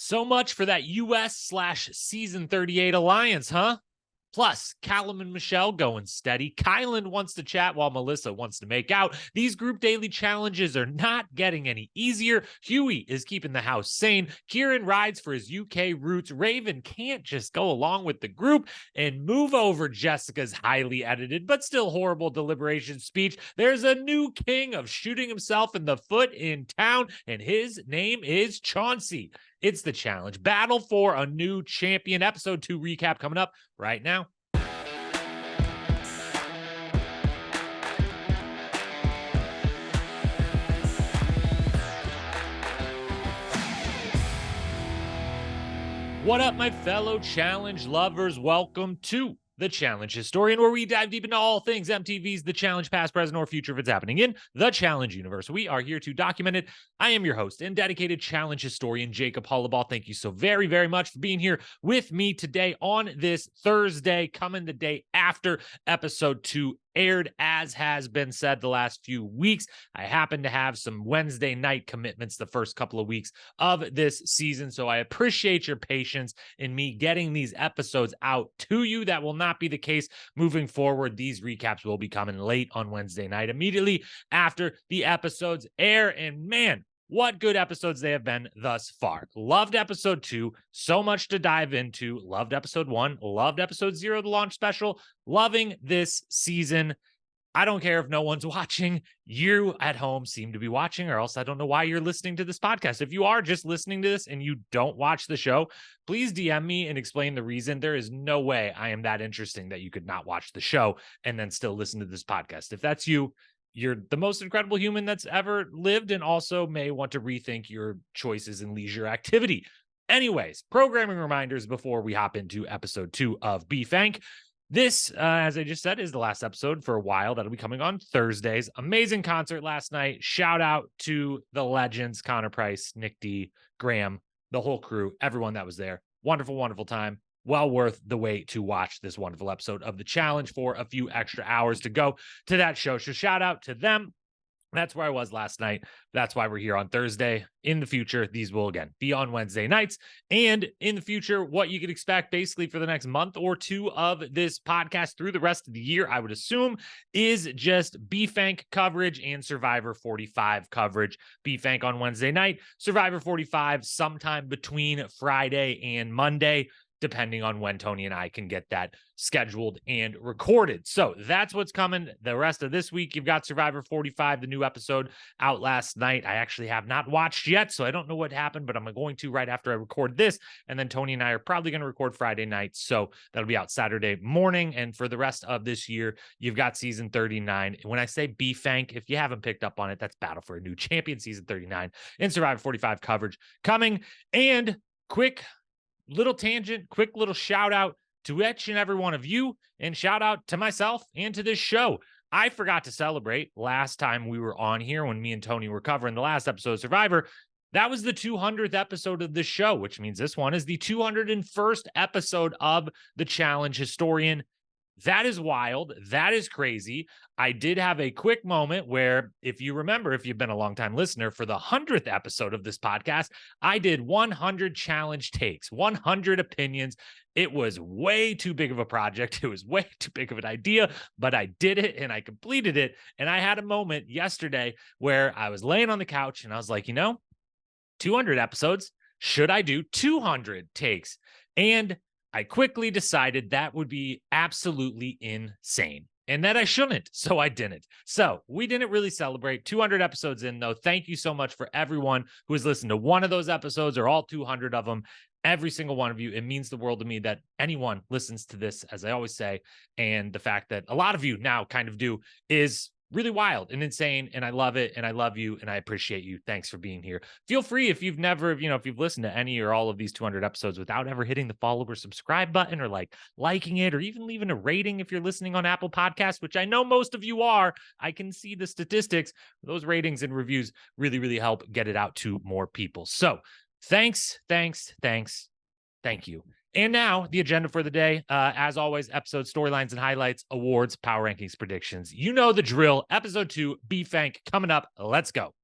So much for that US/Season 38 alliance, huh? Plus, Callum and Michele going steady. Kyland wants to chat while Melissa wants to make out. These group daily challenges are not getting any easier. Hughie is keeping the house sane. Ciarran rides for his UK roots. Rayvn can't just go along with the group and move over Jessica's highly edited but still horrible Deliberation speech. There's a new king of shooting himself in the foot in town, and his name is Chauncey. It's the challenge. Battle for a new champion. Episode 2 recap coming up right now. What up, my fellow challenge lovers? Welcome to The Challenge Historian, where we dive deep into all things MTV's The Challenge, past, present, or future if it's happening in the Challenge universe. We are here to document it. I am your host and dedicated Challenge historian, Jacob Hollabaugh. Thank you so very, very much for being here with me today on this Thursday, coming the day after episode 2 aired. As has been said the last few weeks, I happen to have some Wednesday night commitments the first couple of weeks of this season, so I appreciate your patience in me getting these episodes out to you. That will not be the case moving forward. These recaps will be coming late on Wednesday night, immediately after the episodes air, and man, what good episodes they have been thus far. Loved episode 2, so much to dive into. Loved episode 1, loved episode 0, the launch special. Loving this season. I don't care if no one's watching. You at home seem to be watching, or else I don't know why you're listening to this podcast. If you are just listening to this and you don't watch the show, please DM me and explain the reason. There is no way I am that interesting that you could not watch the show and then still listen to this podcast. If that's you, you're the most incredible human that's ever lived, and also may want to rethink your choices in leisure activity. Anyways, programming reminders before we hop into episode 2 of B-Fank. This, as I just said, is the last episode for a while. That'll be coming on Thursdays. Amazing concert last night. Shout out to the legends, Connor Price, Nick D, Graham, the whole crew, everyone that was there. Wonderful, wonderful time. Well worth the wait to watch this wonderful episode of The Challenge for a few extra hours to go to that show. So shout out to them. That's where I was last night. That's why we're here on Thursday. In the future, these will again be on Wednesday nights. And in the future, what you can expect basically for the next month or two of this podcast through the rest of the year, I would assume, is just B-Fank coverage and Survivor 45 coverage. B-Fank on Wednesday night, Survivor 45 sometime between Friday and Monday, depending on when Tony and I can get that scheduled and recorded. So that's what's coming the rest of this week. You've got Survivor 45, the new episode out last night. I actually have not watched yet, so I don't know what happened, but I'm going to right after I record this. And then Tony and I are probably going to record Friday night, so that'll be out Saturday morning. And for the rest of this year, you've got season 39. When I say B-Fank, if you haven't picked up on it, that's Battle for a New Champion, season 39, and Survivor 45 coverage coming. And quick little tangent, quick little shout out to each and every one of you, and shout out to myself and to this show. I forgot to celebrate last time we were on here when me and Tony were covering the last episode of Survivor. That was the 200th episode of this show, which means this one is the 201st episode of The Challenge Historian. That is wild. That is crazy. I did have a quick moment where, if you remember, if you've been a longtime listener, for the 100th episode of this podcast, I did 100 challenge takes, 100 opinions. It was way too big of a project. It was way too big of an idea, but I did it and I completed it. And I had a moment yesterday where I was laying on the couch and I was like, 200 episodes. Should I do 200 takes? And I quickly decided that would be absolutely insane and that I shouldn't. So I didn't. So we didn't really celebrate 200 episodes in, though. Thank you so much for everyone who has listened to one of those episodes or all 200 of them. Every single one of you. It means the world to me that anyone listens to this, as I always say. And the fact that a lot of you now kind of do is really wild and insane, and I love it, and I love you, and I appreciate you. Thanks for being here. Feel free, if you've never, if you've listened to any or all of these 200 episodes without ever hitting the follow or subscribe button, or liking it, or even leaving a rating if you're listening on Apple Podcasts, which I know most of you are. I can see the statistics. Those ratings and reviews really, really help get it out to more people. So thank you. And now, the agenda for the day, as always, episode storylines and highlights, awards, power rankings, predictions. You know the drill. Episode 2, B-Fank, coming up. Let's go.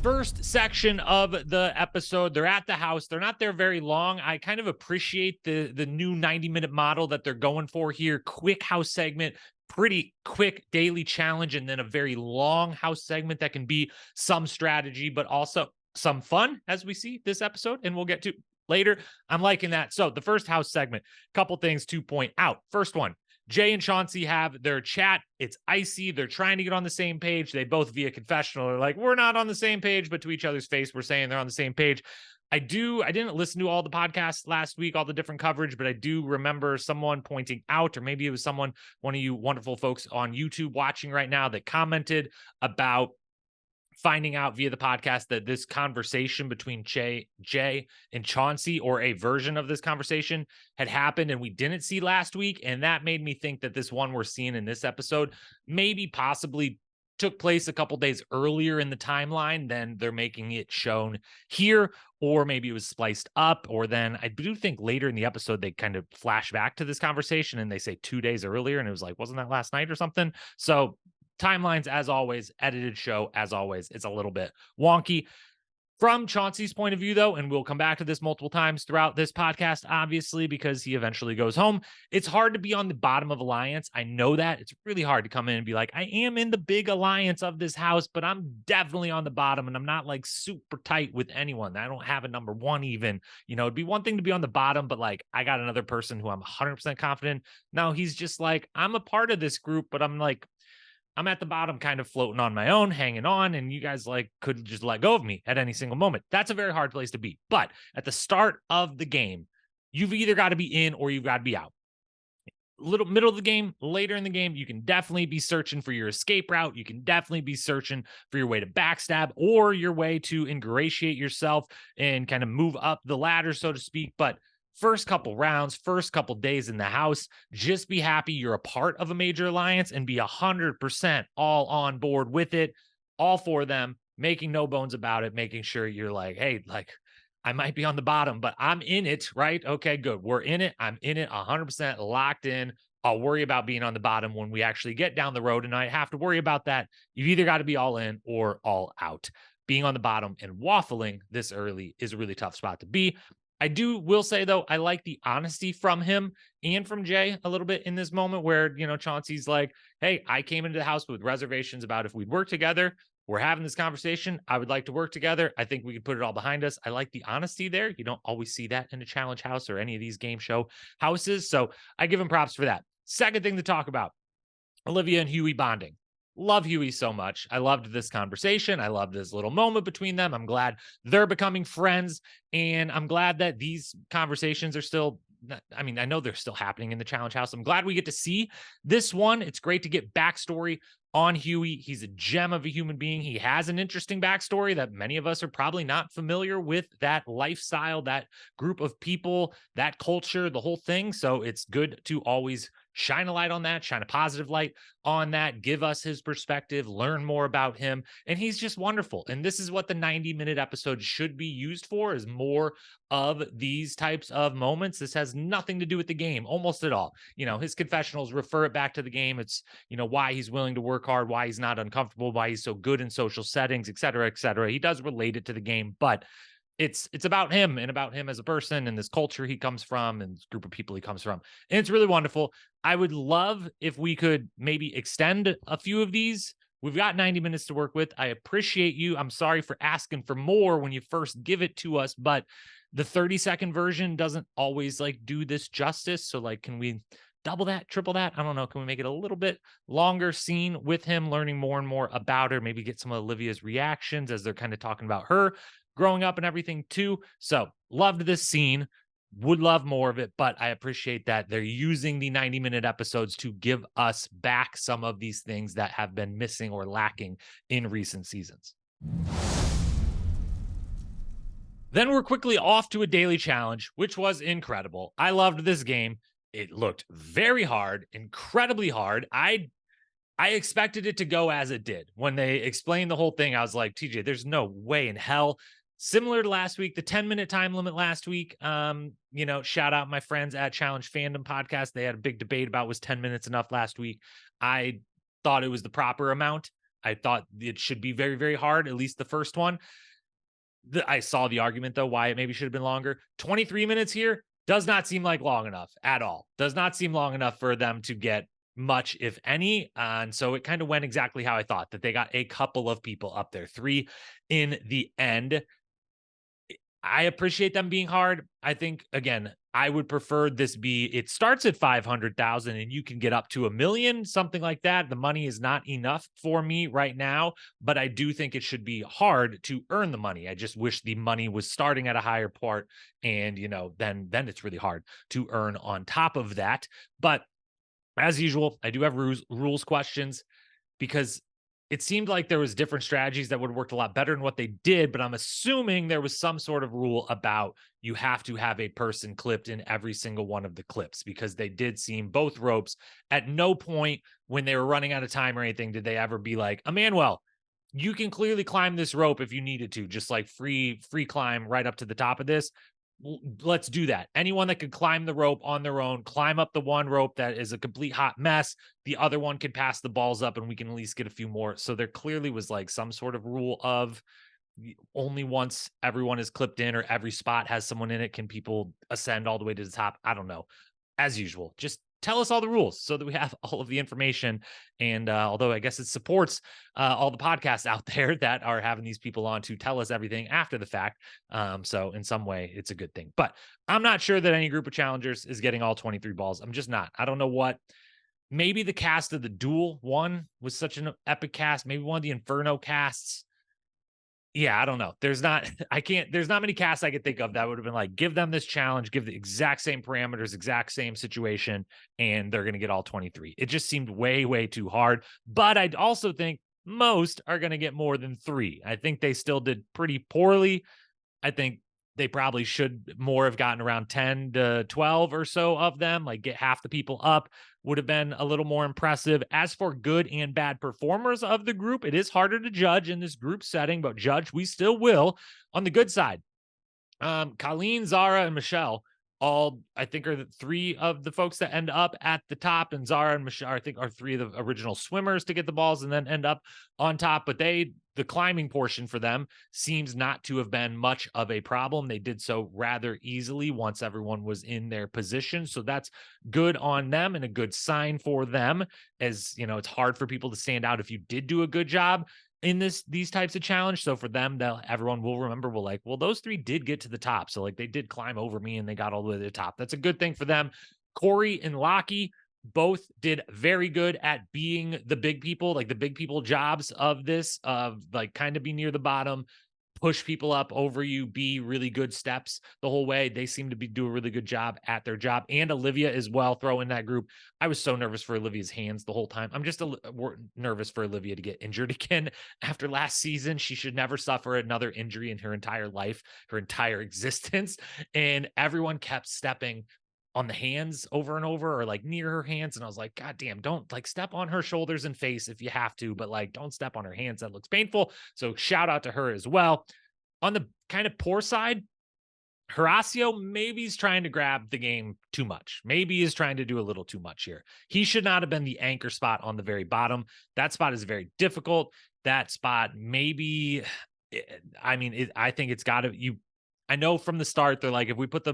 First section of the episode, they're at the house. They're not there very long. I kind of appreciate the new 90-minute model that they're going for here. Quick house segment, pretty quick daily challenge, and then a very long house segment that can be some strategy, but also some fun, as we see this episode, and we'll get to later. I'm liking that. So the first house segment, couple things to point out. First one, Jay and Chauncey have their chat. It's icy. They're trying to get on the same page. They both, via confessional, are like, we're not on the same page, but to each other's face, we're saying they're on the same page. I didn't listen to all the podcasts last week, all the different coverage, but I do remember someone pointing out, or maybe it was one of you wonderful folks on YouTube watching right now, that commented about finding out via the podcast that this conversation between Jay and Chauncey, or a version of this conversation, had happened and we didn't see last week. And that made me think that this one we're seeing in this episode maybe possibly took place a couple days earlier in the timeline than they're making it shown here, or maybe it was spliced up, or then I do think later in the episode they kind of flash back to this conversation and they say 2 days earlier, and it was like, wasn't that last night or something? So timelines, as always, edited show, as always, it's a little bit wonky. From Chauncey's point of view, though, and we'll come back to this multiple times throughout this podcast, obviously, because he eventually goes home, it's hard to be on the bottom of alliance. I know that. It's really hard to come in and be like, I am in the big alliance of this house, but I'm definitely on the bottom, and I'm not like super tight with anyone. I don't have a number one even. It'd be one thing to be on the bottom, but like, I got another person who I'm 100% confident. Now he's just like, I'm a part of this group, but I'm at the bottom, kind of floating on my own, hanging on, and you guys could just let go of me at any single moment. That's a very hard place to be. But at the start of the game, you've either got to be in or you've got to be out. Little middle of the game, later in the game, you can definitely be searching for your escape route. You can definitely be searching for your way to backstab or your way to ingratiate yourself and kind of move up the ladder, so to speak. But first couple rounds, first couple days in the house, just be happy you're a part of a major alliance and be 100% all on board with it, all for them, making no bones about it, making sure you're like, hey, like, I might be on the bottom, but I'm in it, right? Okay, good. We're in it. I'm in it 100% locked in. I'll worry about being on the bottom when we actually get down the road, and I have to worry about that. You've either got to be all in or all out. Being on the bottom and waffling this early is a really tough spot to be. I will say, though, I like the honesty from him and from Jay a little bit in this moment where, Chauncey's like, hey, I came into the house with reservations about if we'd work together. We're having this conversation. I would like to work together. I think we could put it all behind us. I like the honesty there. You don't always see that in a challenge house or any of these game show houses. So I give him props for that. Second thing to talk about, Olivia and Hughie bonding. Love Hughie so much. I loved this conversation. I loved this little moment between them. I'm glad they're becoming friends, and I'm glad that these conversations are still, I know they're still happening in the challenge house. I'm glad we get to see this one. It's great to get backstory on Hughie. He's a gem of a human being. He has an interesting backstory that many of us are probably not familiar with, that lifestyle, that group of people, that culture, the whole thing. So it's good to always shine a light on that, shine a positive light on that, give us his perspective, learn more about him. And he's just wonderful. And this is what the 90-minute episode should be used for, is more of these types of moments. This has nothing to do with the game, almost at all. His confessionals refer it back to the game. It's, why he's willing to work hard, why he's not uncomfortable, why he's so good in social settings, et cetera, et cetera. He does relate it to the game, but it's about him and about him as a person and this culture he comes from and this group of people he comes from. And it's really wonderful. I would love if we could maybe extend a few of these. We've got 90 minutes to work with. I appreciate you. I'm sorry for asking for more when you first give it to us, but the 30-second version doesn't always do this justice. So can we double that, triple that? I don't know. Can we make it a little bit longer scene with him learning more and more about her? Maybe get some of Olivia's reactions as they're kind of talking about her growing up and everything too. So loved this scene, would love more of it, but I appreciate that they're using the 90-minute episodes to give us back some of these things that have been missing or lacking in recent seasons. Then we're quickly off to a daily challenge, which was incredible. I loved this game. It looked very hard, incredibly hard. I expected it to go as it did. When they explained the whole thing, I was like, TJ, there's no way in hell. Similar to last week, the 10-minute time limit last week, shout out my friends at Challenge Fandom Podcast. They had a big debate about was 10 minutes enough last week. I thought it was the proper amount. I thought it should be very, very hard, at least the first one. I saw the argument, though, why it maybe should have been longer. 23 minutes here does not seem like long enough at all. Does not seem long enough for them to get much, if any. And so it kind of went exactly how I thought, that they got a couple of people up there, 3 in the end. I appreciate them being hard. I think, again, I would prefer this be, it starts at 500,000 and you can get up to 1 million, something like that. The money is not enough for me right now, but I do think it should be hard to earn the money. I just wish the money was starting at a higher part, and, then it's really hard to earn on top of that. But as usual, I do have rules questions, because it seemed like there was different strategies that would have worked a lot better than what they did, but I'm assuming there was some sort of rule about you have to have a person clipped in every single one of the clips, because they did seem, both ropes, at no point when they were running out of time or anything did they ever be like, Emmanuel, you can clearly climb this rope if you needed to, just like free climb right up to the top of this. Let's do that. Anyone that could climb the rope on their own, climb up the one rope that is a complete hot mess, the other one could pass the balls up and we can at least get a few more. So there clearly was like some sort of rule of only once everyone is clipped in or every spot has someone in it can people ascend all the way to the top. I don't know. As usual, just tell us all the rules so that we have all of the information. And although I guess it supports all the podcasts out there that are having these people on to tell us everything after the fact. So in some way, it's a good thing. But I'm not sure that any group of challengers is getting all 23 balls. I'm just not. I don't know what. Maybe the cast of the Duel one was such an epic cast. Maybe one of the Inferno casts. Yeah, I don't know. There's not many casts I could think of that would have been like, give them this challenge, give the exact same parameters, exact same situation, and they're going to get all 23. It just seemed way, way too hard. But I'd also think most are going to get more than 3. I think they still did pretty poorly. I think they probably should more have gotten around 10 to 12 or so of them, like get half the people up would have been a little more impressive. As for good and bad performers of the group, it is harder to judge in this group setting, but judge we still will. On the good side, Kyland, Zara, and Michele, all I think are the 3 of the folks that end up at the top, and Zara and Michele I think are 3 of the original swimmers to get the balls and then end up on top. But the climbing portion for them seems not to have been much of a problem. They did so rather easily once everyone was in their position. So that's good on them and a good sign for them, as it's hard for people to stand out if you did do a good job in these types of challenge. So for them, everyone will remember, well, those 3 did get to the top. So like they did climb over me and they got all the way to the top. That's a good thing for them. Corey and Locky both did very good at being the big people, like the big people jobs of this, of like kind of be near the bottom, push people up over you, be really good steps the whole way. They seem to do a really good job at their job. And Olivia as well, throw in that group. I was so nervous for Olivia's hands the whole time. I'm just nervous for Olivia to get injured again after last season. She should never suffer another injury in her entire life, her entire existence. And everyone kept stepping on the hands over and over, or like near her hands. And I was like, God damn, don't like step on her shoulders and face if you have to, but like don't step on her hands. That looks painful. So shout out to her as well. On the kind of poor side, Horacio maybe he's trying to grab the game too much. Maybe he's trying to do a little too much here. He should not have been the anchor spot on the very bottom. That spot is very difficult. That spot maybe, I think it's got to, I know from the start, they're like, if we put the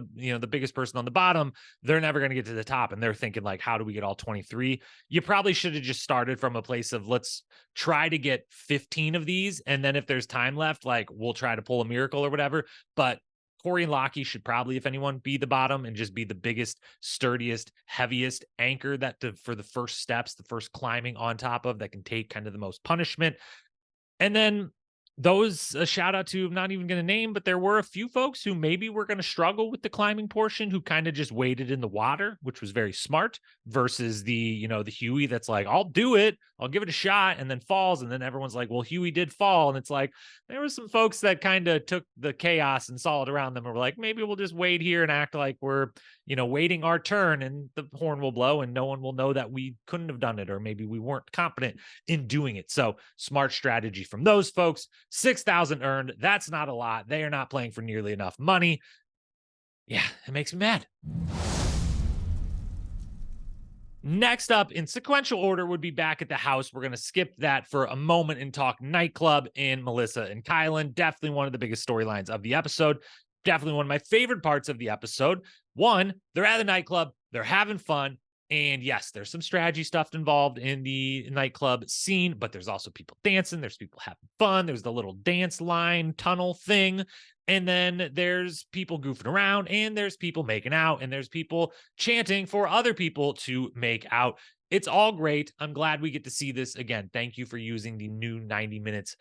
biggest person on the bottom, they're never going to get to the top. And they're thinking like, how do we get all 23? You probably should have just started from a place of let's try to get 15 of these. And then if there's time left, like we'll try to pull a miracle or whatever. But Corey and Locky should probably, if anyone, be the bottom and just be the biggest, sturdiest, heaviest anchor for the first steps, the first climbing on top of that can take kind of the most punishment. And then those, a shout out to, I'm not even going to name, but there were a few folks who maybe were going to struggle with the climbing portion who kind of just waded in the water, which was very smart, versus the Hughie that's like, I'll do it. I'll give it a shot, and then falls. And then everyone's like, well, Hughie did fall. And it's like, there were some folks that kind of took the chaos and saw it around them and were like, maybe we'll just wait here and act like we're, waiting our turn, and the horn will blow and no one will know that we couldn't have done it, or maybe we weren't competent in doing it. So smart strategy from those folks. 6,000 earned. That's not a lot. They are not playing for nearly enough money. Yeah, it makes me mad. Next up in sequential order would be Back at the House. We're going to skip that for a moment and talk nightclub and Melissa and Kyland. Definitely one of the biggest storylines of the episode. Definitely one of my favorite parts of the episode. One, they're at the nightclub, they're having fun. And yes, there's some strategy stuff involved in the nightclub scene, but there's also people dancing. There's people having fun. There's the little dance line tunnel thing. And then there's people goofing around, and there's people making out, and there's people chanting for other people to make out. It's all great. I'm glad we get to see this again. Thank you for using the new 90 minutes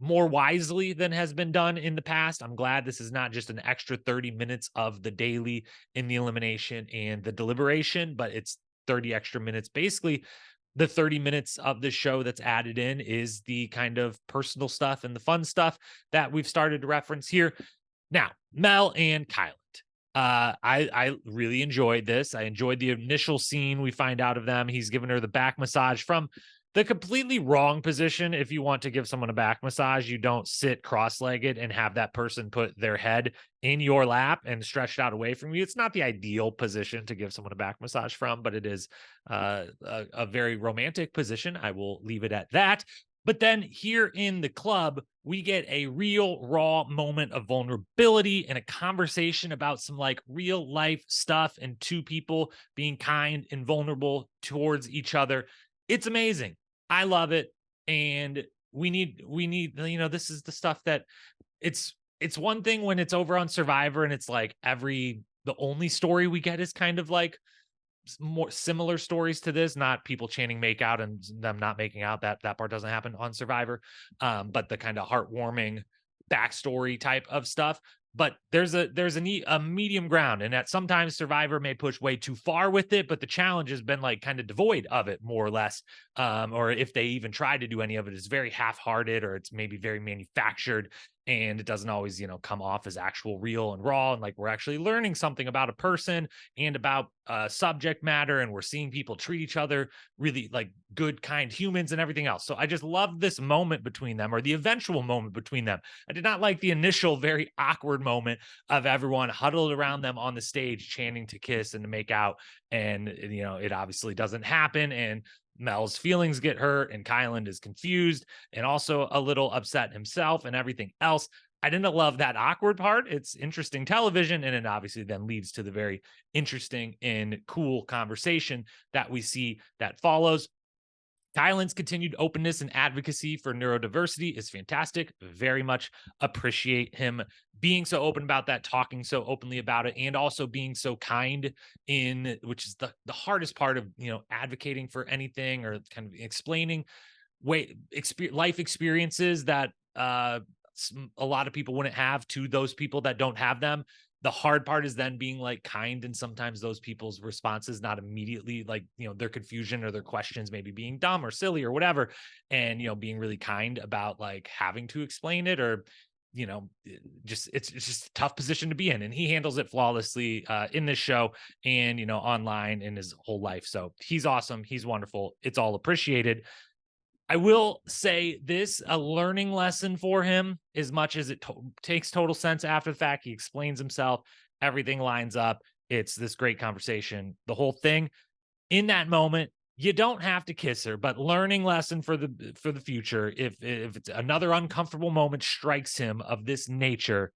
more wisely than has been done in the past. I'm glad this is not just an extra 30 minutes of the daily in the elimination and the deliberation, but it's 30 extra minutes. Basically, the 30 minutes of the show that's added in is the kind of personal stuff and the fun stuff that we've started to reference here. Now, Mel and Kyland. I really enjoyed this. I enjoyed the initial scene we find out of them. He's giving her the back massage from the completely wrong position. If you want to give someone a back massage, you don't sit cross-legged and have that person put their head in your lap and stretched out away from you. It's not the ideal position to give someone a back massage from, but it is a very romantic position. I will leave it at that. But then here in the club, we get a real raw moment of vulnerability and a conversation about some like real life stuff and two people being kind and vulnerable towards each other. It's amazing. I love it. And we need, this is the stuff that it's one thing when it's over on Survivor and it's like the only story we get is kind of like more similar stories to this, not people chanting make out and them not making out. That part doesn't happen on Survivor. But the kind of heartwarming backstory type of stuff. But there's a medium ground, and that sometimes Survivor may push way too far with it, but the challenge has been like kind of devoid of it, more or less. Or if they even try to do any of it, it's very half-hearted, or it's maybe very manufactured, and it doesn't always, come off as actual real and raw. And like we're actually learning something about a person and about subject matter, and we're seeing people treat each other really like good, kind humans and everything else. So I just love this moment between them, or the eventual moment between them. I did not like the initial very awkward moment of everyone huddled around them on the stage chanting to kiss and to make out. And, it obviously doesn't happen. And Mel's feelings get hurt, and Kyland is confused and also a little upset himself and everything else. I didn't love that awkward part. It's interesting television, and it obviously then leads to the very interesting and cool conversation that we see that follows. Kyland's continued openness and advocacy for neurodiversity is fantastic. Very much appreciate him being so open about that, talking so openly about it, and also being so kind which is the hardest part of, advocating for anything or kind of explaining life experiences that a lot of people wouldn't have to those people that don't have them. The hard part is then being like kind, and sometimes those people's responses not immediately, like, their confusion or their questions maybe being dumb or silly or whatever, and being really kind about like having to explain it, or it's just a tough position to be in, and he handles it flawlessly in this show and online in his whole life. So he's awesome, he's wonderful, it's all appreciated. I will say this, a learning lesson for him, as much as it takes total sense after the fact. He explains himself, everything lines up. It's this great conversation, the whole thing. In that moment, you don't have to kiss her, but learning lesson for the future. If it's another uncomfortable moment strikes him of this nature,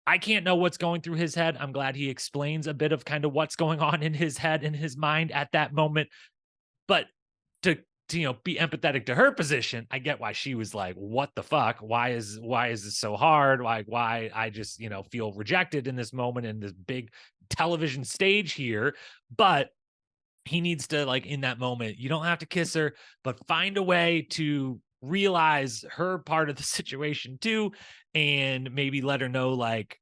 I can't know what's going through his head. I'm glad he explains a bit of kind of what's going on in his head and his mind at that moment. But to be empathetic to her position, I get why she was like, what the fuck? Why is this so hard? Why I just, feel rejected in this moment in this big television stage here. But he needs to, like, in that moment, you don't have to kiss her, but find a way to realize her part of the situation too, and maybe let her know, like,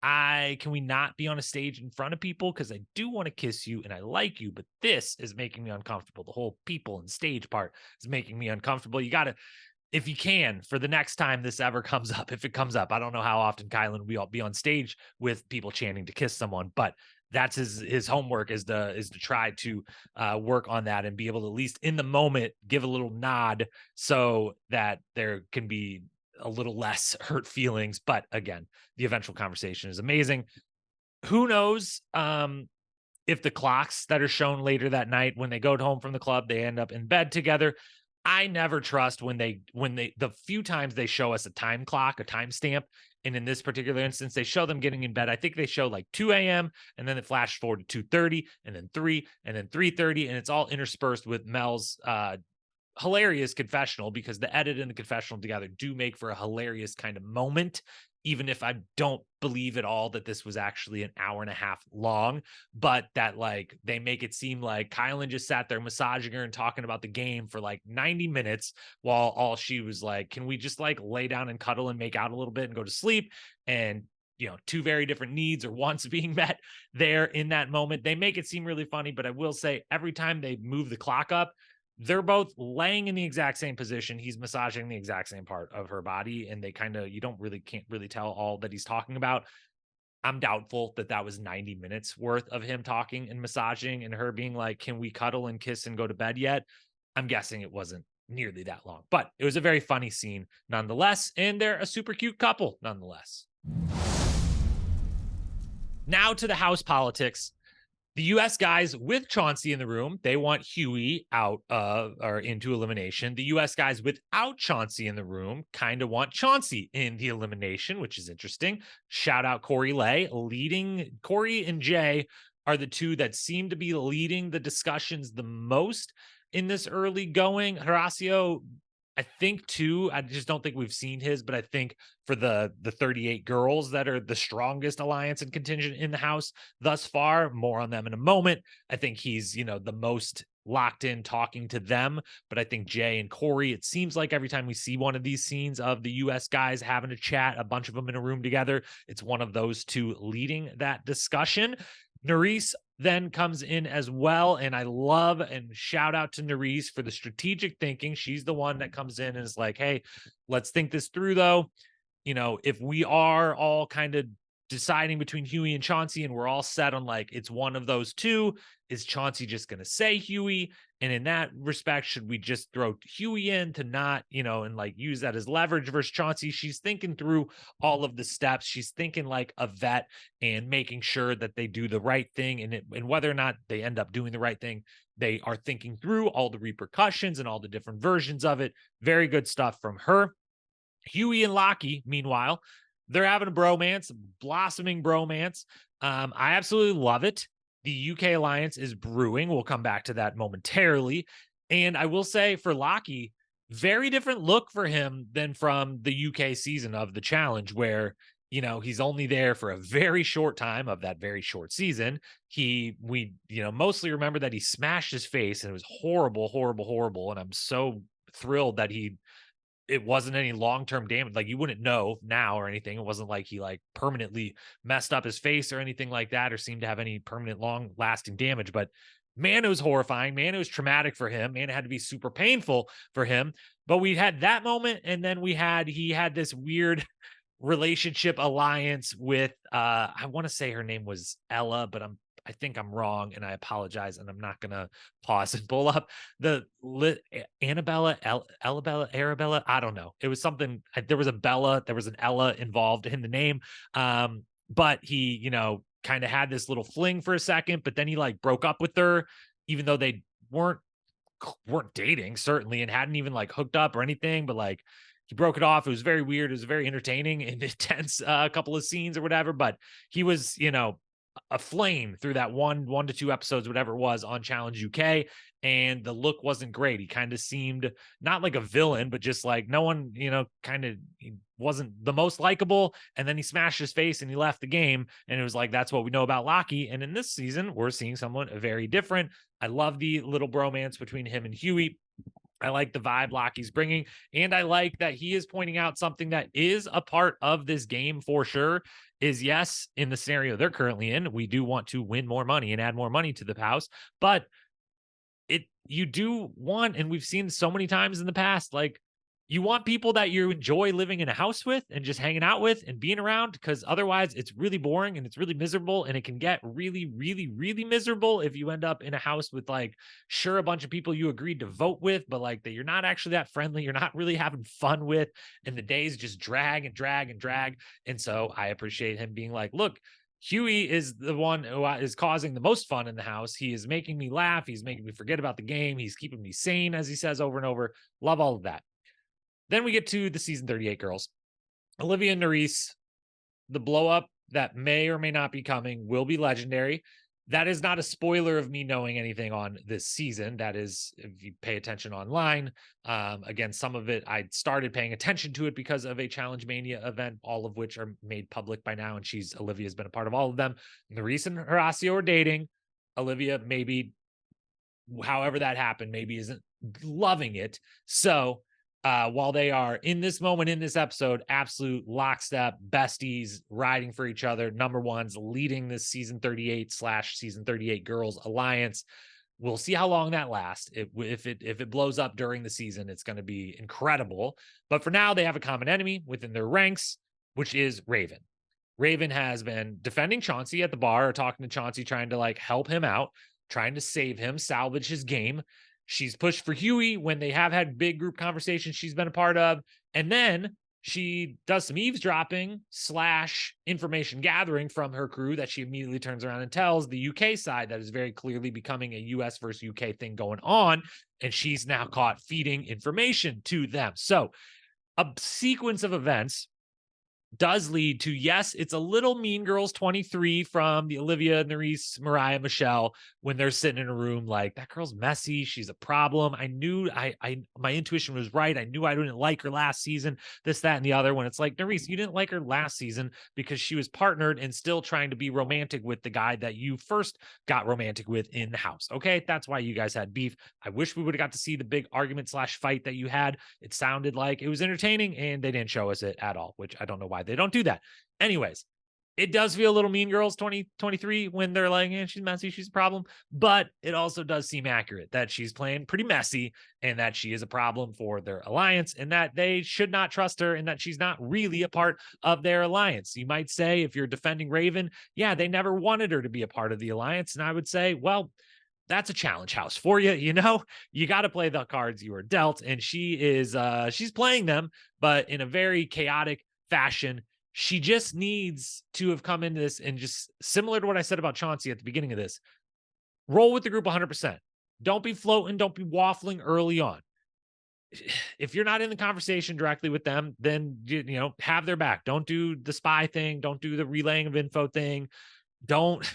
can we not be on a stage in front of people? Because I do want to kiss you and I like you, but this is making me uncomfortable. The whole people and stage part is making me uncomfortable. You got to, if you can, for the next time this ever comes up, if it comes up, I don't know how often Kyland will be on stage with people chanting to kiss someone, but that's his homework is to try to work on that and be able to, at least in the moment, give a little nod so that there can be a little less hurt feelings. But again, the eventual conversation is amazing. Who knows if the clocks that are shown later that night, when they go home from the club, they end up in bed together. I never trust when the few times they show us a time clock, a timestamp, and in this particular instance, they show them getting in bed. I think they show like 2 a.m. and then it flashes forward to 2:30 and then 3 and then 3:30, and it's all interspersed with Mel's hilarious confessional, because the edit and the confessional together do make for a hilarious kind of moment, even if I don't believe at all that this was actually an hour and a half long, but that like they make it seem like Kyland just sat there massaging her and talking about the game for like 90 minutes while all she was like, can we just like lay down and cuddle and make out a little bit and go to sleep? And two very different needs or wants being met there in that moment. They make it seem really funny, but I will say every time they move the clock up, they're both laying in the exact same position. He's massaging the exact same part of her body, and they can't really tell all that he's talking about. I'm doubtful that that was 90 minutes worth of him talking and massaging and her being like, can we cuddle and kiss and go to bed yet? I'm guessing it wasn't nearly that long, but it was a very funny scene nonetheless. And they're a super cute couple nonetheless. Now to the house politics. The U.S. guys with Chauncey in the room, they want Hughie out or into elimination. The U.S. guys without Chauncey in the room kind of want Chauncey in the elimination, which is interesting. Shout out Corey Lay leading. Corey and Jay are the two that seem to be leading the discussions the most in this early going. Horacio, I think too, I just don't think we've seen his, but I think for the 38 girls that are the strongest alliance and contingent in the house thus far, more on them in a moment. I think he's, the most locked in talking to them, but I think Jay and Corey, it seems like every time we see one of these scenes of the US guys having a chat, a bunch of them in a room together, it's one of those two leading that discussion. Nerys then comes in as well, and I love and shout out to Nerys for the strategic thinking. She's the one that comes in and is like, hey, let's think this through though. If we are all kind of deciding between Hughie and Chauncey and we're all set on like it's one of those two, is Chauncey just going to say Hughie? And in that respect, should we just throw Hughie in to not, and like use that as leverage versus Chauncey? She's thinking through all of the steps. She's thinking like a vet and making sure that they do the right thing. And whether or not they end up doing the right thing, they are thinking through all the repercussions and all the different versions of it. Very good stuff from her. Hughie and Locky, meanwhile, they're having a bromance, blossoming bromance. I absolutely love it. The UK alliance is brewing. We'll come back to that momentarily. And I will say for Locky, very different look for him than from the UK season of the challenge, where, he's only there for a very short time of that very short season. We mostly remember that he smashed his face and it was horrible, horrible, horrible. And I'm so thrilled that it wasn't any long-term damage. Like you wouldn't know now or anything. It wasn't like he like permanently messed up his face or anything like that, or seemed to have any permanent long lasting damage. But man, it was horrifying. Man, it was traumatic for him. Man, it had to be super painful for him. But we had that moment. And then he had this weird relationship alliance with, I want to say her name was Ella, but I think I'm wrong, and I apologize, and I'm not going to pause and pull up Annabella, Arabella. I don't know. It was something, there was a Bella, there was an Ella involved in the name. But he, kind of had this little fling for a second, but then he like broke up with her, even though they weren't dating certainly, and hadn't even like hooked up or anything, but like he broke it off. It was very weird. It was very entertaining and intense, couple of scenes or whatever, but he was, a flame through that one to two episodes, whatever it was, on Challenge UK. And the look wasn't great. He kind of seemed not like a villain, but just like no one, he wasn't the most likable. And then he smashed his face and he left the game. And it was like, that's what we know about Locky. And in this season, we're seeing someone very different. I love the little bromance between him and Hughie. I like the vibe Locky's bringing, and I like that he is pointing out something that is a part of this game for sure, is yes, in the scenario they're currently in, we do want to win more money and add more money to the house, but you do want, and we've seen so many times in the past, like you want people that you enjoy living in a house with and just hanging out with and being around, because otherwise it's really boring and it's really miserable, and it can get really, really, really miserable if you end up in a house with like, sure, a bunch of people you agreed to vote with, but like that you're not actually that friendly, you're not really having fun with, and the days just drag and drag and drag. And so I appreciate him being like, look, Hughie is the one who is causing the most fun in the house. He is making me laugh. He's making me forget about the game. He's keeping me sane, as he says over and over. Love all of that. Then we get to the season 38 girls. Olivia and Nerys, the blow up that may or may not be coming will be legendary. That is not a spoiler of me knowing anything on this season. That is, if you pay attention online, again, some of it, I started paying attention to it because of a Challenge Mania event, all of which are made public by now. And Olivia's been a part of all of them. Nerys and Horacio are dating. Olivia, maybe, however that happened, maybe isn't loving it. So while they are in this moment, in this episode, absolute lockstep besties, riding for each other, number ones, leading this season 38/season 38 girls alliance. We'll see how long that lasts. If it blows up during the season, it's going to be incredible. But for now, they have a common enemy within their ranks, which is Rayvn. Rayvn has been defending Chauncey at the bar, or talking to Chauncey, trying to like help him out, trying to save him, salvage his game. She's pushed for Hughie when they have had big group conversations she's been a part of. And then she does some eavesdropping / information gathering from her crew that she immediately turns around and tells the UK side that is very clearly becoming a US versus UK thing going on. And she's now caught feeding information to them. So a sequence of events does lead to, yes, it's a little Mean Girls 23 from the Olivia, Nerys, Mariah, Michele, when they're sitting in a room like, that girl's messy. She's a problem. I knew my intuition was right. I knew I didn't like her last season, this, that, and the other. When it's like, Nerys, you didn't like her last season because she was partnered and still trying to be romantic with the guy that you first got romantic with in the house. Okay. That's why you guys had beef. I wish we would have got to see the big argument / fight that you had. It sounded like it was entertaining and they didn't show us it at all, which I don't know why they don't do that. Anyways, it does feel a little Mean Girls 2023 when they're like, she's messy, she's a problem. But it also does seem accurate that she's playing pretty messy and that she is a problem for their alliance and that they should not trust her and that she's not really a part of their alliance. You might say, if you're defending Rayvn, yeah, they never wanted her to be a part of the alliance. And I would say, well, that's a challenge house for you. You got to play the cards you are dealt. And she's playing them, but in a very chaotic fashion. She just needs to have come into this and just, similar to what I said about Chauncey at the beginning of this, roll with the group 100%. Don't be floating. Don't be waffling early on. If you're not in the conversation directly with them, then, have their back. Don't do the spy thing. Don't do the relaying of info thing. Don't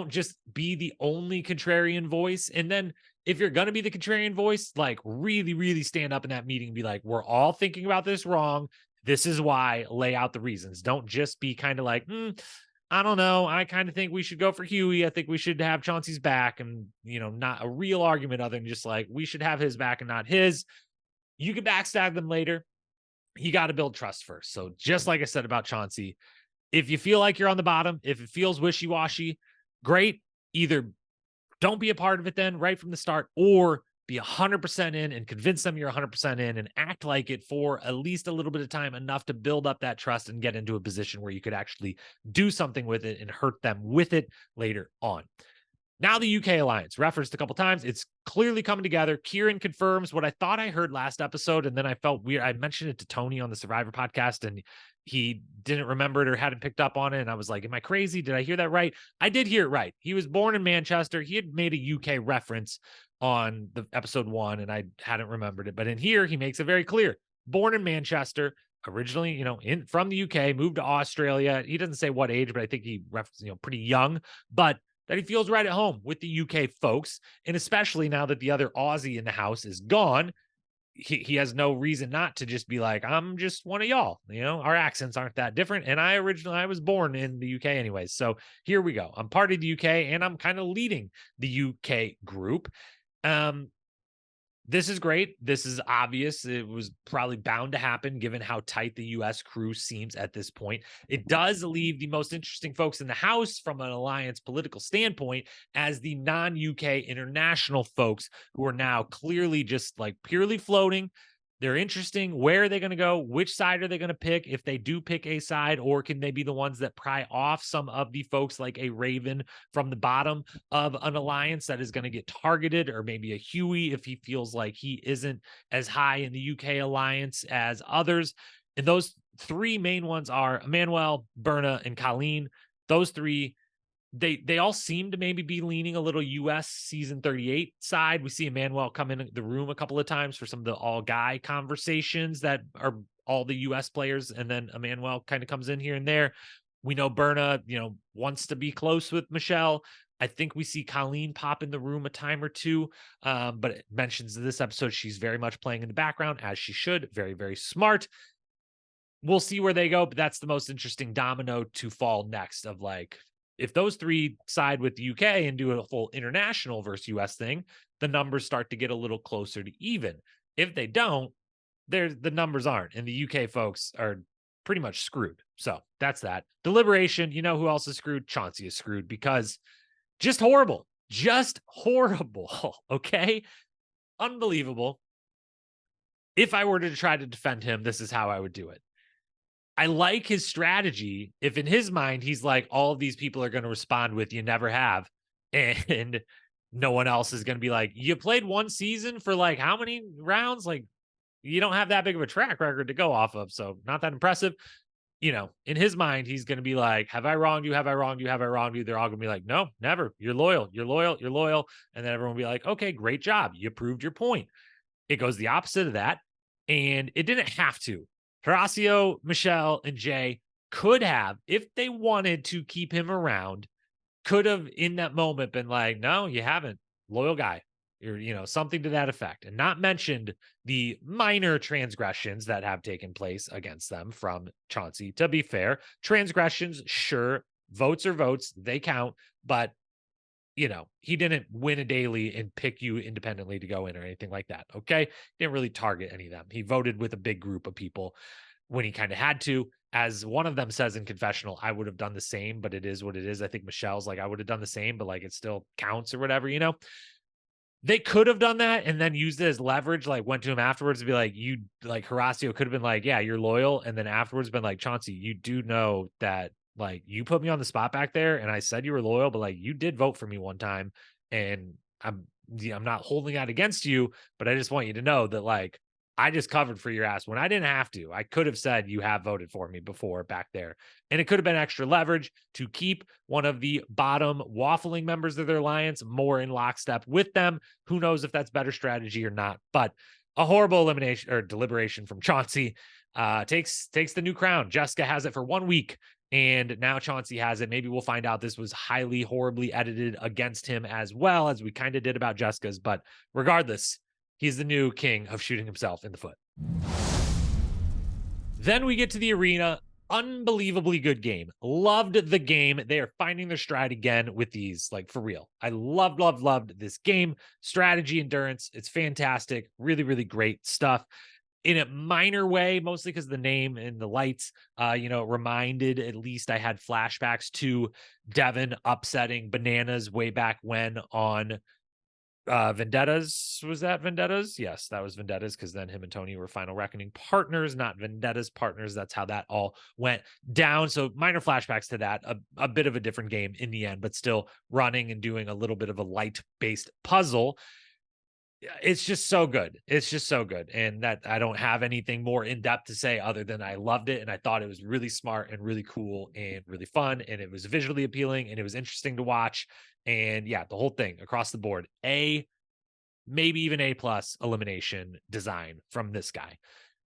just be the only contrarian voice. And then if you're going to be the contrarian voice, like really, really stand up in that meeting and be like, we're all thinking about this wrong. This is why. Lay out the reasons. Don't just be kind of like, I don't know. I kind of think we should go for Hughie. I think we should have Chauncey's back, and, not a real argument other than just like, we should have his back and not his. You can backstab them later. You got to build trust first. So just like I said about Chauncey, if you feel like you're on the bottom, if it feels wishy-washy, great. Either don't be a part of it then right from the start, or be 100% in and convince them you're 100% in and act like it for at least a little bit of time, enough to build up that trust and get into a position where you could actually do something with it and hurt them with it later on. Now the UK alliance, referenced a couple times, it's clearly coming together. Ciarran confirms what I thought I heard last episode, and then I felt weird. I mentioned it to Tony on the Survivor podcast, and he didn't remember it or hadn't picked up on it. And I was like, am I crazy? Did I hear that right? I did hear it right. He was born in Manchester. He had made a UK reference on the episode 1, and I hadn't remembered it. But in here, he makes it very clear. Born in Manchester, originally, from the UK, moved to Australia. He doesn't say what age, but I think he referenced, pretty young, but that he feels right at home with the UK folks. And especially now that the other Aussie in the house is gone, he has no reason not to just be like, I'm just one of y'all. Our accents aren't that different. And I was born in the UK anyways. So here we go. I'm part of the UK and I'm kind of leading the UK group. This is great. This is obvious. It was probably bound to happen given how tight the U.S. crew seems at this point. It does leave the most interesting folks in the house from an alliance political standpoint as the non-UK international folks who are now clearly just like purely floating. They're interesting. Where are they going to go? Which side are they going to pick if they do pick a side? Or can they be the ones that pry off some of the folks like a Rayvn from the bottom of an alliance that is going to get targeted, or maybe a Hughie if he feels like he isn't as high in the UK alliance as others? And those three main ones are Emmanuel, Berna, and Kyland. Those three, they all seem to maybe be leaning a little US season 38 side. We see Emmanuel come in the room a couple of times for some of the all guy conversations that are all the US players, and then Emmanuel kind of comes in here and there. We know Berna, wants to be close with Michele. I think we see Kyland pop in the room a time or two, but it mentions in this episode she's very much playing in the background, as she should. Very, very smart. We'll see where they go, but that's the most interesting domino to fall next of like, if those three side with the UK and do a full international versus US thing, the numbers start to get a little closer to even. If they don't, the numbers aren't, and the UK folks are pretty much screwed. So that's that. Deliberation, you know who else is screwed? Chauncey is screwed because just horrible. Just horrible. Okay? Unbelievable. If I were to try to defend him, this is how I would do it. I like his strategy. If in his mind, he's like, all of these people are going to respond with, you never have. And no one else is going to be like, you played one season for like how many rounds? Like, you don't have that big of a track record to go off of. So not that impressive. In his mind, he's going to be like, have I wronged you? Have I wronged you? Have I wronged you? They're all going to be like, no, never. You're loyal. You're loyal. You're loyal. And then everyone will be like, okay, great job. You proved your point. It goes the opposite of that. And it didn't have to. Horacio, Michele, and Jay could have, if they wanted to keep him around, could have in that moment been like, no, you haven't. Loyal guy. You're, something to that effect. And not mentioned the minor transgressions that have taken place against them from Chauncey. To be fair, transgressions, sure, votes are votes. They count. But he didn't win a daily and pick you independently to go in or anything like that. Okay. Didn't really target any of them. He voted with a big group of people when he kind of had to. As one of them says in confessional, I would have done the same, but it is what it is. I think Michelle's like, I would have done the same, but like it still counts or whatever, They could have done that and then used it as leverage, like went to him afterwards to be like, Horacio could have been like, yeah, you're loyal. And then afterwards been like, Chauncey, you do know that like you put me on the spot back there and I said you were loyal, but like you did vote for me one time and I'm not holding that against you, but I just want you to know that like I just covered for your ass when I didn't have to. I could have said you have voted for me before back there. And it could have been extra leverage to keep one of the bottom waffling members of their alliance more in lockstep with them. Who knows if that's better strategy or not, but a horrible elimination or deliberation from Chauncey takes the new crown. Jessica has it for 1 week. And now Chauncey has it. Maybe we'll find out this was highly, horribly edited against him as well, as we kind of did about Jessica's. But regardless, he's the new king of shooting himself in the foot. Then we get to the arena. Unbelievably good game. Loved the game. They are finding their stride again with these, like for real. I loved this game. Strategy, endurance. It's fantastic. Really, really great stuff. In a minor way, mostly because the name and the lights, reminded, at least I had flashbacks to Devin upsetting Bananas way back when on Vendettas. Was that Vendettas? Yes, that was Vendettas, because then him and Tony were Final Reckoning partners, not Vendettas partners. That's how that all went down. So minor flashbacks to that, a bit of a different game in the end, but still running and doing a little bit of a light-based puzzle. It's just so good. It's just so good. And that I don't have anything more in depth to say other than I loved it. And I thought it was really smart and really cool and really fun. And it was visually appealing and it was interesting to watch. And yeah, the whole thing across the board, maybe even A+ elimination design from this guy.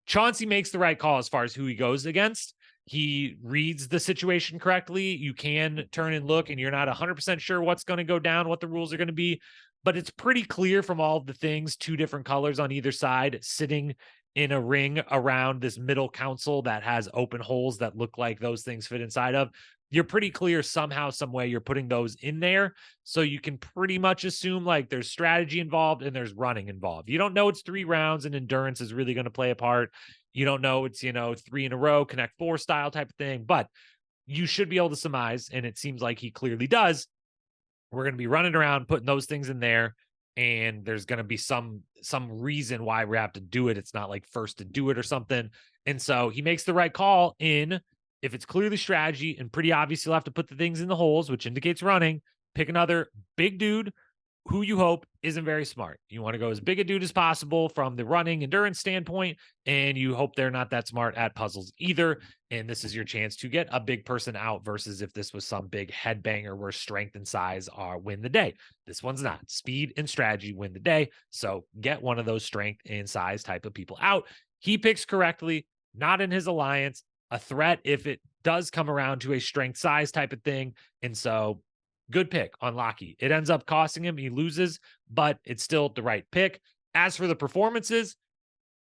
Chauncey makes the right call as far as who he goes against. He reads the situation correctly. You can turn and look and you're not 100% sure what's going to go down, what the rules are going to be. But it's pretty clear from all of the things, 2 different colors on either side, sitting in a ring around this middle console that has open holes that look like those things fit inside of. You're pretty clear somehow, some way you're putting those in there. So you can pretty much assume like there's strategy involved and there's running involved. You don't know it's 3 rounds and endurance is really going to play a part. You don't know it's, 3 in a row, Connect 4 style type of thing, but you should be able to surmise, and it seems like he clearly does. We're going to be running around, putting those things in there, and there's going to be some reason why we have to do it. It's not like first to do it or something. And so he makes the right call in, if it's clearly strategy and pretty obvious, you'll have to put the things in the holes, which indicates running, pick another big dude who you hope isn't very smart. You want to go as big a dude as possible from the running endurance standpoint, and you hope they're not that smart at puzzles either. And this is your chance to get a big person out versus if this was some big headbanger where strength and size are win the day. This one's not. Speed and strategy win the day. So get one of those strength and size type of people out. He picks correctly, not in his alliance, a threat if it does come around to a strength size type of thing. And so good pick on Locky. It ends up costing him. He loses, but it's still the right pick. As for the performances,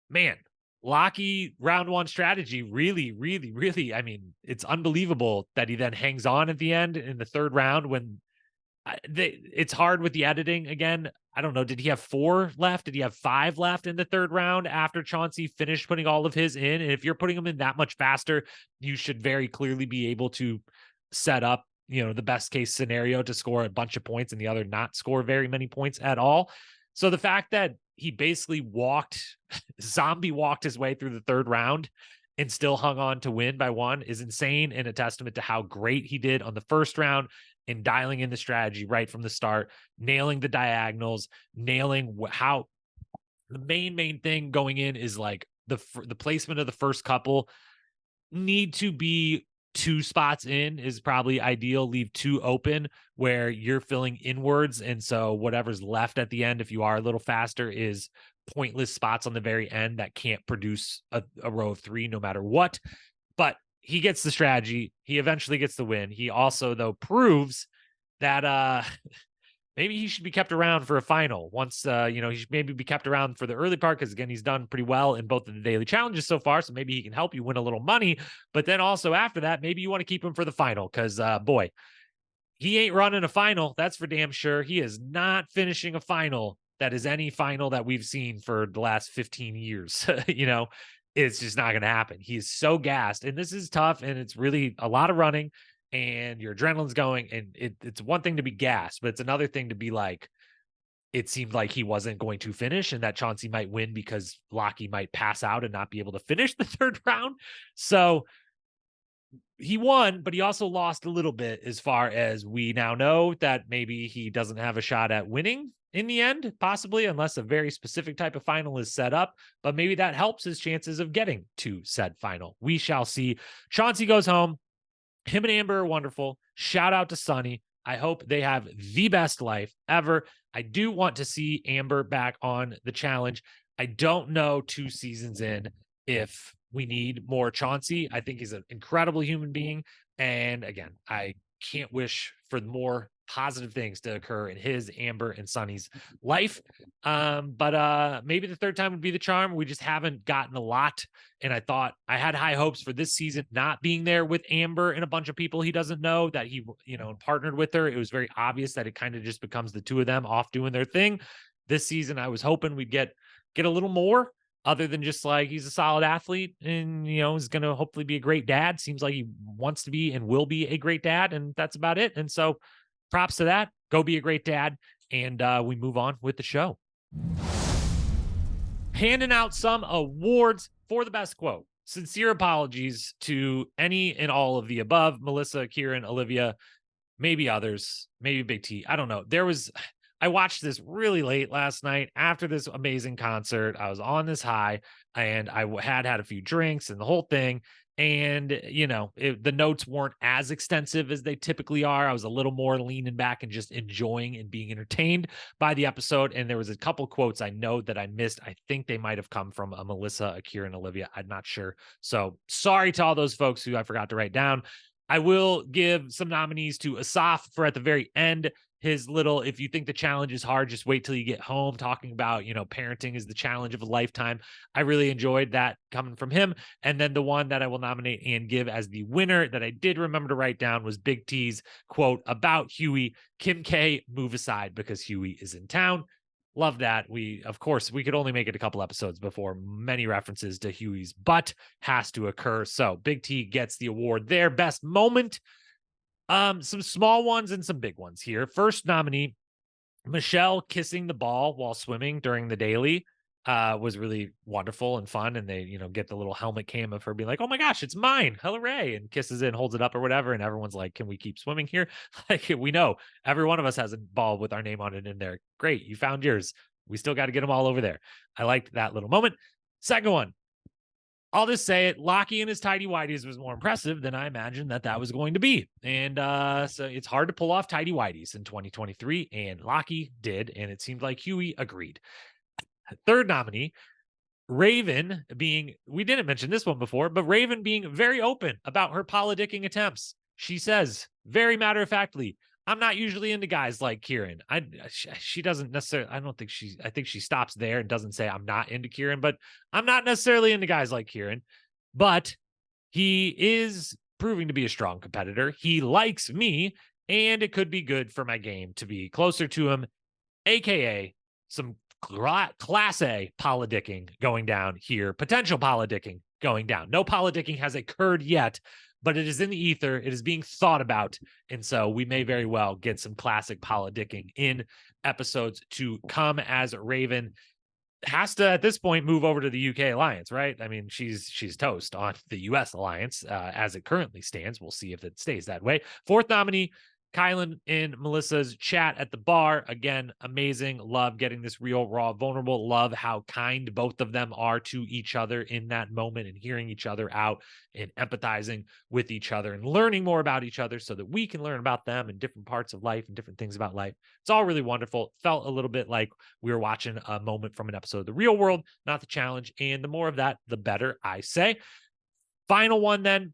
man, Locky round one strategy really, really, really. I mean, it's unbelievable that he then hangs on at the end in the third round when it's hard with the editing again. I don't know. Did he have 4 left? Did he have 5 left in the third round after Chauncey finished putting all of his in? And if you're putting them in that much faster, you should very clearly be able to set up the best case scenario to score a bunch of points and the other not score very many points at all. So the fact that he basically zombie walked his way through the third round and still hung on to win by 1 is insane and a testament to how great he did on the first round and dialing in the strategy right from the start, nailing the diagonals, nailing how the main thing going in is like the placement of the first couple need to be 2 spots in is probably ideal. Leave 2 open where you're filling inwards. And so whatever's left at the end, if you are a little faster, is pointless spots on the very end that can't produce a row of 3 no matter what. But he gets the strategy. He eventually gets the win. He also, though, proves that maybe he should be kept around for a final once, he should maybe be kept around for the early part because, again, he's done pretty well in both of the daily challenges so far. So maybe he can help you win a little money. But then also after that, maybe you want to keep him for the final because, boy, he ain't running a final. That's for damn sure. He is not finishing a final that is any final that we've seen for the last 15 years. It's just not going to happen. He is so gassed. And this is tough. And it's really a lot of running. And your adrenaline's going, and it's one thing to be gassed, but it's another thing to be like, it seemed like he wasn't going to finish and that Chauncey might win because Locky might pass out and not be able to finish the third round. So he won, but he also lost a little bit as far as we now know that maybe he doesn't have a shot at winning in the end, possibly, unless a very specific type of final is set up, but maybe that helps his chances of getting to said final. We shall see. Chauncey goes home. Him and Amber are wonderful. Shout out to Sonny. I hope they have the best life ever. I do want to see Amber back on the challenge. I don't know 2 seasons in if we need more Chauncey. I think he's an incredible human being. And again, I can't wish for more positive things to occur in his, Amber, and Sonny's life. But maybe the third time would be the charm. We just haven't gotten a lot. And I thought I had high hopes for this season not being there with Amber and a bunch of people he doesn't know that he, partnered with her. It was very obvious that it kind of just becomes the 2 of them off doing their thing. This season, I was hoping we'd get a little more other than just like he's a solid athlete and, is going to hopefully be a great dad. Seems like he wants to be and will be a great dad. And that's about it. And so props to that. Go be a great dad. And we move on with the show. Handing out some awards for the best quote. Sincere apologies to any and all of the above. Melissa, Ciarran, Olivia, maybe others, maybe Big T. I don't know. I watched this really late last night after this amazing concert. I was on this high and I had a few drinks and the whole thing. And, the notes weren't as extensive as they typically are. I was a little more leaning back and just enjoying and being entertained by the episode. And there was a couple quotes I know that I missed. I think they might have come from a Melissa, a Ciarran, Olivia. I'm not sure. So sorry to all those folks who I forgot to write down. I will give some nominees to Asaf for at the very end. His little, if you think the challenge is hard, just wait till you get home, talking about, parenting is the challenge of a lifetime. I really enjoyed that coming from him. And then the one that I will nominate and give as the winner that I did remember to write down was Big T's quote about Hughie. Kim K, move aside because Hughie is in town. Love that. Of course, we could only make it a couple episodes before many references to Hughie's butt has to occur. So Big T gets the award there. Best moment. Some small ones and some big ones here. First nominee, Michele kissing the ball while swimming during the daily. was really wonderful and fun. And they, get the little helmet cam of her being like, "Oh my gosh, it's mine. Hooray!" And kisses it and holds it up or whatever. And everyone's like, "Can we keep swimming here?" Like, we know every one of us has a ball with our name on it in there. Great. You found yours. We still got to get them all over there. I liked that little moment. Second one, I'll just say it. Locky and his tidy whities was more impressive than I imagined that was going to be. And so it's hard to pull off tidy whities in 2023. And Locky did. And it seemed like Hughie agreed. Third nominee, Rayvn being, we didn't mention this one before, but Rayvn being very open about her politicking attempts. She says, very matter of factly, "I'm not usually into guys like Ciarran." She doesn't necessarily, I think she stops there and doesn't say, "I'm not into Ciarran," but I'm not necessarily into guys like Ciarran. But he is proving to be a strong competitor. He likes me, and it could be good for my game to be closer to him, aka some class A politicking going down here, potential politicking going down. No politicking has occurred yet, but it is in the ether. It is being thought about. And so we may very well get some classic politicking in episodes to come, as Rayvn has to, at this point, move over to the UK alliance, right? I mean, she's toast on the US alliance as it currently stands. We'll see if it stays that way. Fourth nominee, Kyland and Melissa's chat at the bar. Again, amazing. Love getting this real, raw, vulnerable. Love how kind both of them are to each other in that moment, and hearing each other out and empathizing with each other and learning more about each other so that we can learn about them and different parts of life and different things about life. It's all really wonderful. Felt a little bit like we were watching a moment from an episode of The Real World, not The Challenge. And the more of that, the better, I say. Final one then.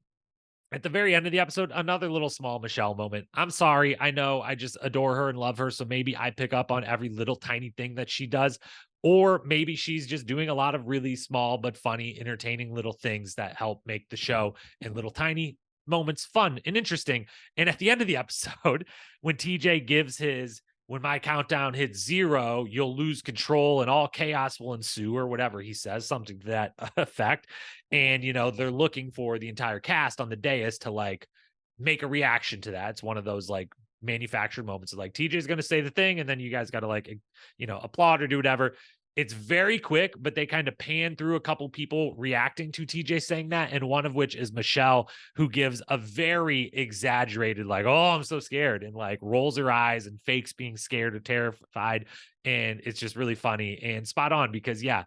At the very end of the episode, another little small Michele moment. I'm sorry. I know I just adore her and love her. So maybe I pick up on every little tiny thing that she does. Or maybe she's just doing a lot of really small but funny, entertaining little things that help make the show and little tiny moments fun and interesting. And at the end of the episode, when TJ gives his, "When my countdown hits 0, you'll lose control and all chaos will ensue," or whatever he says, something to that effect. And, they're looking for the entire cast on the dais to like make a reaction to that. It's one of those like manufactured moments of like, TJ's going to say the thing, and then you guys got to like, applaud or do whatever. It's very quick, but they kind of pan through a couple people reacting to TJ saying that. And one of which is Michele, who gives a very exaggerated, like, "Oh, I'm so scared," and like rolls her eyes and fakes being scared or terrified. And it's just really funny and spot on because, yeah,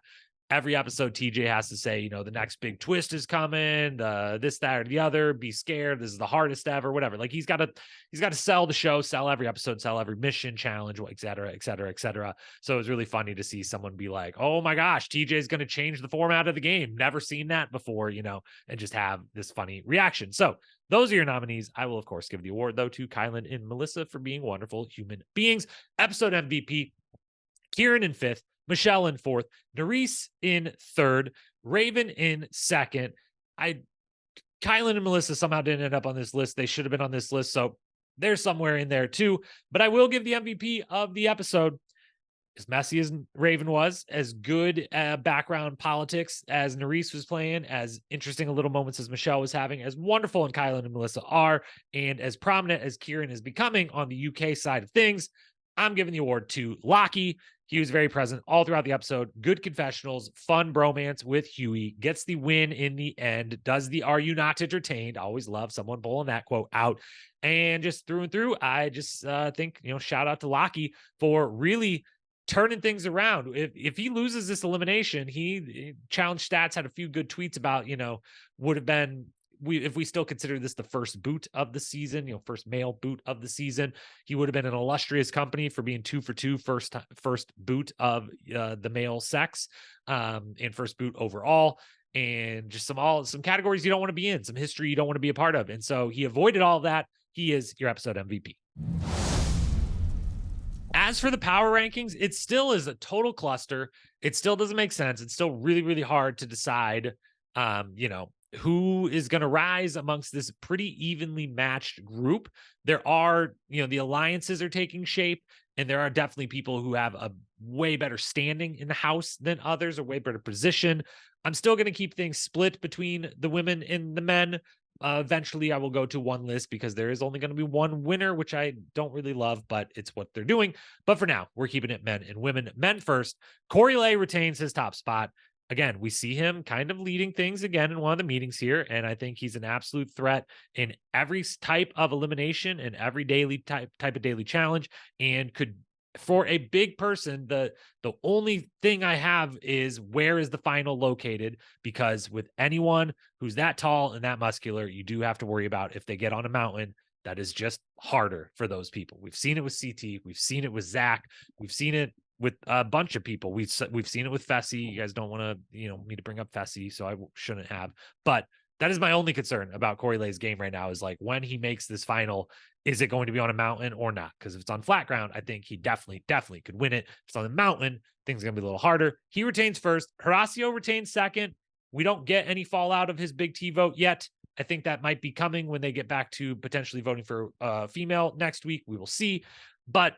every episode TJ has to say, the next big twist is coming, this, that, or the other, be scared, this is the hardest ever, whatever. Like he's got to sell the show, sell every episode, sell every mission, challenge, et cetera, et cetera, et cetera. So it was really funny to see someone be like, "Oh my gosh, TJ is going to change the format of the game. Never seen that before," and just have this funny reaction. So those are your nominees. I will, of course, give the award, though, to Kyland and Melissa for being wonderful human beings. Episode MVP, Ciarran in 5th, Michele in 4th, Nurys in 3rd, Rayvn in 2nd. Kyland and Melissa somehow didn't end up on this list. They should have been on this list, so they're somewhere in there too. But I will give the MVP of the episode, as messy as Rayvn was, as good background politics as Nurys was playing, as interesting little moments as Michele was having, as wonderful and Kyland and Melissa are, and as prominent as Ciarran is becoming on the UK side of things. I'm giving the award to Locky. He was very present all throughout the episode. Good confessionals, fun bromance with Hughie, gets the win in the end, does the "Are you not entertained?" Always love someone pulling that quote out. And just through and through, I just think, shout out to Locky for really turning things around. If he loses this elimination, he Challenge Stats had a few good tweets about, would have been, if we still consider this the first boot of the season, first male boot of the season, he would have been an illustrious company for being 2 for 2 first boot of the male sex, and first boot overall, and just some categories you don't want to be in, some history you don't want to be a part of. And so he avoided all of that. He is your episode MVP. As for the power rankings, it still is a total cluster. It still doesn't make sense. It's still really, really hard to decide, who is going to rise amongst this pretty evenly matched group. There are, the alliances are taking shape, and there are definitely people who have a way better standing in the house than others, a way better position. I'm still going to keep things split between the women and the men, Eventually, I will go to one list because there is only going to be one winner, which I don't really love, but it's what they're doing. But for now, we're keeping it men and women. Men first. Corey Lay retains his top spot. Again, we see him kind of leading things again in one of the meetings here, and I think he's an absolute threat in every type of elimination and every daily type of daily challenge, and could, for a big person, the only thing I have is where is the final located? Because with anyone who's that tall and that muscular, you do have to worry about if they get on a mountain. That is just harder for those people. We've seen it with CT. We've seen it with Zach. We've seen it with a bunch of people. We've seen it with Fessy. You guys don't want to, me to bring up Fessy, so I shouldn't have. But that is my only concern about Corey Lay's game right now is like when he makes this final, is it going to be on a mountain or not? Because if it's on flat ground, I think he definitely could win it. If it's on the mountain, things are going to be a little harder. He retains first. Horacio retains second. We don't get any fallout of his Big T vote yet. I think that might be coming when they get back to potentially voting for female next week. We will see. But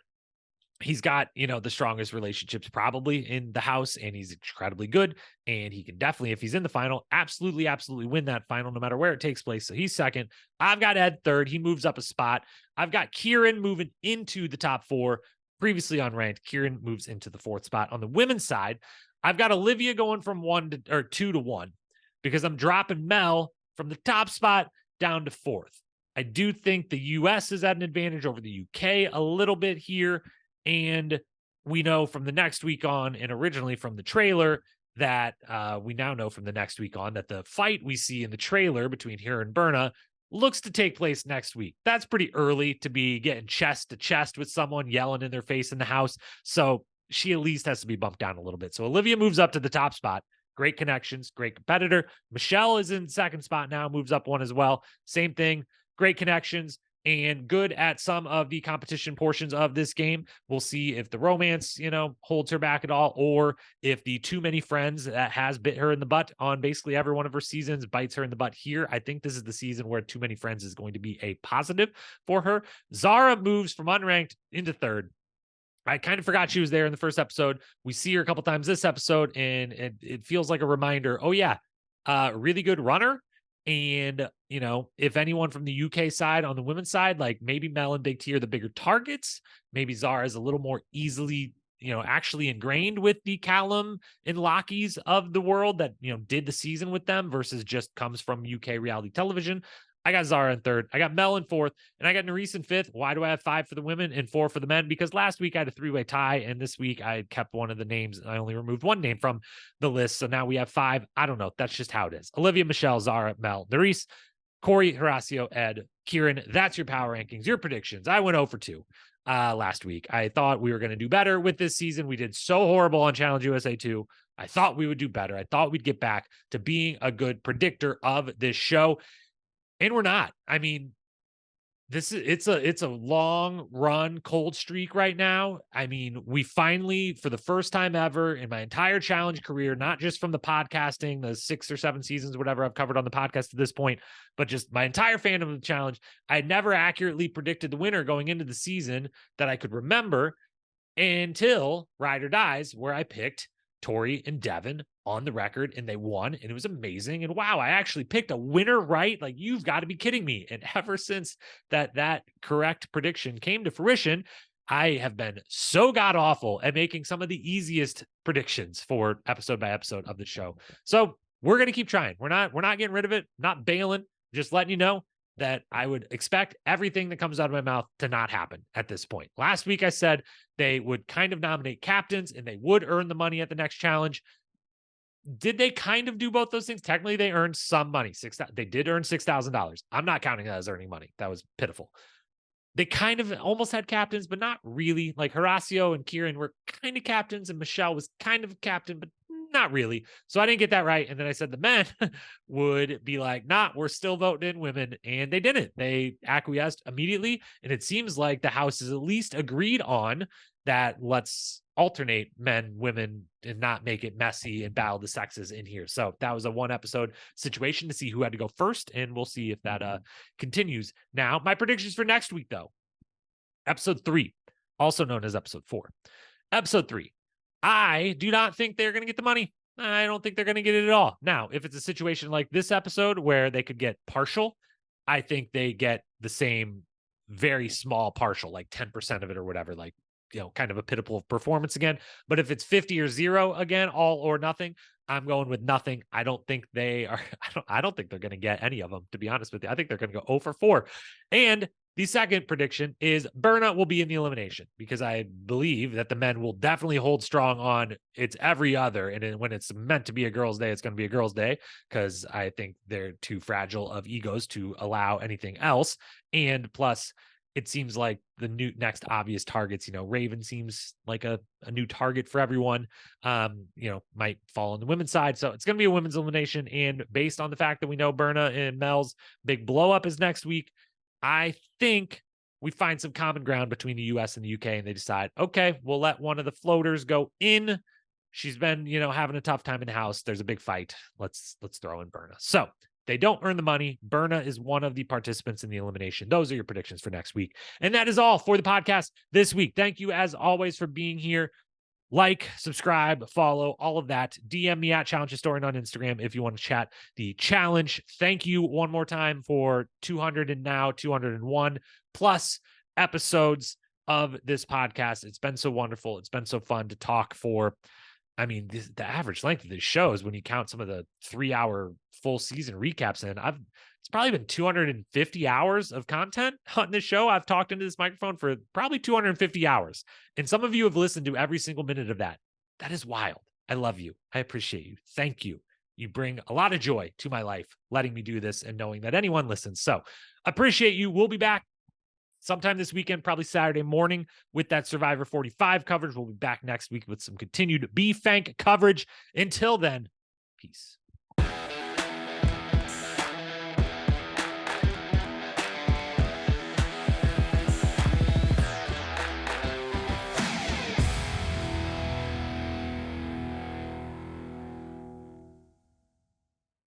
he's got, the strongest relationships probably in the house, and he's incredibly good. And he can definitely, if he's in the final, absolutely win that final, no matter where it takes place. So he's second. I've got Ed third. He moves up a spot. I've got Ciarran moving into the top four, previously unranked. Ciarran moves into the fourth spot. On the women's side, I've got Olivia going from 2 to 1 because I'm dropping Mel from the top spot down to fourth. I do think the US is at an advantage over the UK a little bit here. And we know from the next week on, and originally from the trailer, that we now know from the next week on that the fight we see in the trailer between her and Berna looks to take place next week. That's pretty early to be getting chest to chest with someone, yelling in their face in the house. So she at least has to be bumped down a little bit. So Olivia moves up to the top spot. Great connections, great competitor. Michele is in second spot now, moves up one as well. Same thing, great connections and good at some of the competition portions of this game. We'll see if the romance, holds her back at all, or if the too many friends that has bit her in the butt on basically every one of her seasons bites her in the butt here. I think this is the season where too many friends is going to be a positive for her. Zara moves from unranked into third. I kind of forgot she was there in the first episode. We see her a couple times this episode, and it feels like a reminder. Oh yeah, really good runner. And, if anyone from the UK side on the women's side, like maybe Mel and Big T are the bigger targets, maybe Zara is a little more easily, actually ingrained with the Callum and Lockies of the world that, did the season with them versus just comes from UK reality television. I got Zara in third. I got Mel in fourth, and I got Nerys in fifth. Why do I have 5 for the women and 4 for the men? Because last week I had a 3-way tie, and this week I kept one of the names. I only removed one name from the list, so now we have 5. I don't know. That's just how it is. Olivia, Michele, Zara, Mel, Nerys, Corey, Horacio, Ed, Ciarran. That's your power rankings, your predictions. I went 0 for 2 last week. I thought we were going to do better with this season. We did so horrible on Challenge USA 2. I thought we would do better. I thought we'd get back to being a good predictor of this show. And we're not. I mean, it's a long run cold streak right now. I mean, we finally, for the first time ever in my entire challenge career, not just from the podcasting, the 6 or 7 seasons, whatever I've covered on the podcast at this point, but just my entire fandom of the challenge, I had never accurately predicted the winner going into the season that I could remember until Ride or Dies, where I picked Tori and Devin on the record, and they won, and it was amazing. And wow, I actually picked a winner, right? Like, you've got to be kidding me. And ever since that correct prediction came to fruition, I have been so god awful at making some of the easiest predictions for episode by episode of the show. So we're going to keep trying. We're not getting rid of it, not bailing, just letting you know that I would expect everything that comes out of my mouth to not happen at this point. Last week I said they would kind of nominate captains and they would earn the money at the next challenge. Did they kind of do both those things? Technically, they earned some money. They did earn $6,000. I'm not counting that as earning money. That was pitiful. They kind of almost had captains, but not really. Like Horacio and Ciarran were kind of captains, and Michele was kind of a captain, but not really. So I didn't get that right. And then I said the men would be like, nah, we're still voting in women. And they didn't. They acquiesced immediately. And it seems like the House is at least agreed on that let's alternate men, women, and not make it messy and battle the sexes in here. So that was a 1 episode situation to see who had to go first. And we'll see if that continues. Now, my predictions for next week, though. Episode 3, also known as episode 4. Episode 3. I do not think they're going to get the money. I don't think they're going to get it at all. Now, if it's a situation like this episode where they could get partial, I think they get the same very small partial, like 10% of it or whatever, like, kind of a pitiful performance again. But if it's 50 or 0 again, all or nothing, I'm going with nothing. I don't think they are. I don't think they're going to get any of them, to be honest with you. I think they're going to go 0 for 4. And the second prediction is Berna will be in the elimination, because I believe that the men will definitely hold strong on it's every other. And when it's meant to be a girl's day, it's going to be a girl's day, because I think they're too fragile of egos to allow anything else. And plus, it seems like the next obvious targets, Ravyn seems like a new target for everyone, might fall on the women's side. So it's going to be a women's elimination. And based on the fact that we know Berna and Mel's big blow up is next week, I think we find some common ground between the US and the UK, and they decide, okay, we'll let one of the floaters go in. She's been, having a tough time in the house. There's a big fight. Let's throw in Berna. So they don't earn the money. Berna is one of the participants in the elimination. Those are your predictions for next week. And that is all for the podcast this week. Thank you, as always, for being here. Like, subscribe, follow, all of that. DM me at Challenge Historian on Instagram if you want to chat the challenge. Thank you one more time for 200 and now 201 plus episodes of this podcast. It's been so wonderful. It's been so fun to talk for. The average length of these shows, when you count some of the 3-hour full season recaps it's probably been 250 hours of content on this show. I've talked into this microphone for probably 250 hours. And some of you have listened to every single minute of that. That is wild. I love you. I appreciate you. Thank you. You bring a lot of joy to my life, letting me do this and knowing that anyone listens. So appreciate you. We'll be back sometime this weekend, probably Saturday morning, with that Survivor 45 coverage. We'll be back next week with some continued B-Fank coverage. Until then, peace.